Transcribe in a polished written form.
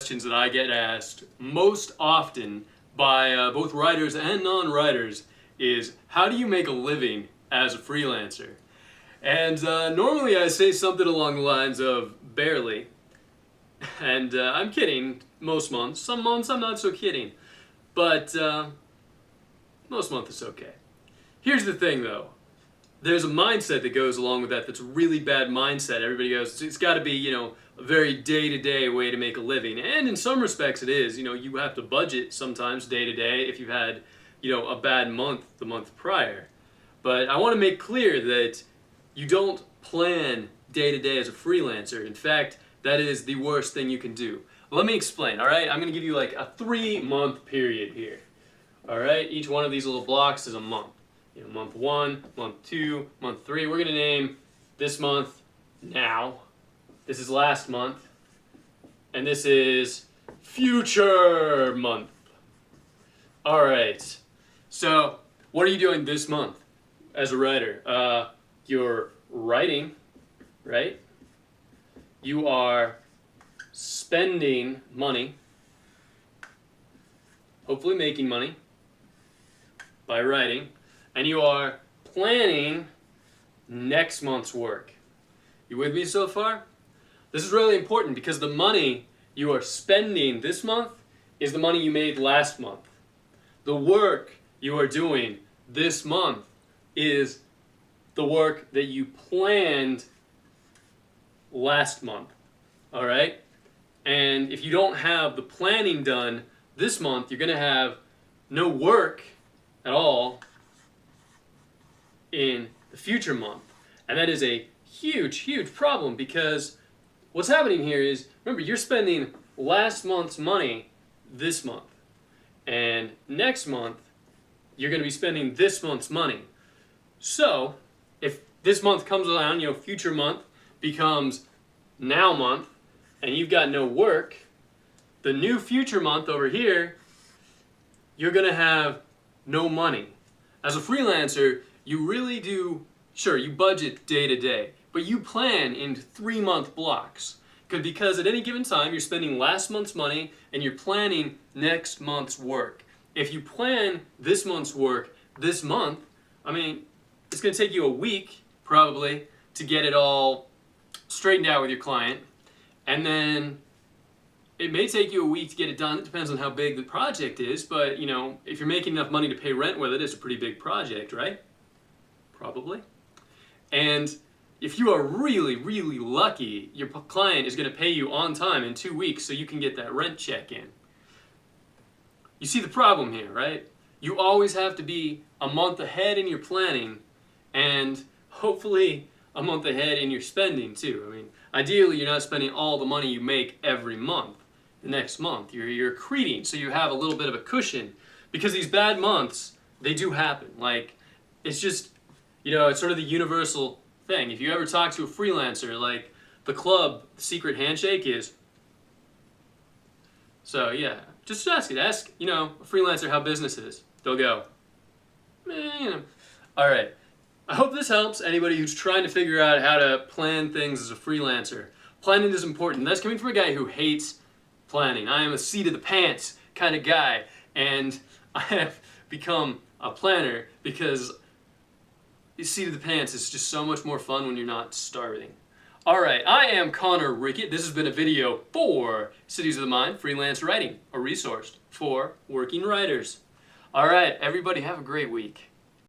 questions that I get asked most often by both writers and non-writers is, how do you make a living as a freelancer? And normally I say something along the lines of barely. And I'm kidding most months. Some months I'm not so kidding. But most months it's okay. Here's the thing though. There's a mindset that goes along with that that's a really bad mindset. Everybody goes, it's got to be, a very day-to-day way to make a living. And in some respects it is. You have to budget sometimes day-to-day if you've had, a bad month the month prior. But I want to make clear that you don't plan day-to-day as a freelancer. In fact, that is the worst thing you can do. Let me explain, all right? I'm going to give you like a 3-month period here. All right? Each one of these little blocks is a month. Month 1, month 2, month 3. We're going to name this month now. This is last month. And this is future month. All right. So, what are you doing this month as a writer? You're writing, right? You are spending money, hopefully making money by writing, and you are planning next month's work. You with me so far? This is really important because the money you are spending this month is the money you made last month. The work you are doing this month is the work that you planned last month. All right? And if you don't have the planning done this month, you're going to have no work at all in the future month. And that is a huge, huge problem because what's happening here is, remember, you're spending last month's money this month. And next month, you're going to be spending this month's money. So, if this month comes around, future month becomes now month, and you've got no work, the new future month over here, you're going to have no money. As a freelancer, you really do, sure, you budget day to day, but you plan in 3-month blocks. Because at any given time, you're spending last month's money and you're planning next month's work. If you plan this month's work this month, it's going to take you a week, probably, to get it all straightened out with your client. And then it may take you a week to get it done. It depends on how big the project is. But, if you're making enough money to pay rent with it, it's a pretty big project, right? Probably. And if you are really, really lucky, your client is going to pay you on time in 2 weeks so you can get that rent check in. You see the problem here, right? You always have to be a month ahead in your planning and hopefully a month ahead in your spending too. Ideally you're not spending all the money you make every month. The next month you're accreting, so you have a little bit of a cushion, because these bad months, they do happen. It's just, it's sort of the universal thing. If you ever talk to a freelancer, the club secret handshake is. So yeah, just ask it. Ask, a freelancer how business is. They'll go, All right. I hope this helps anybody who's trying to figure out how to plan things as a freelancer. Planning is important. That's coming from a guy who hates planning. I am a seat of the pants kind of guy, and I have become a planner because seat of the pants is just so much more fun when you're not starving. Alright, I am Connor Rickett. This has been a video for Cities of the Mind, Freelance Writing, a resource for working writers. Alright, everybody have a great week.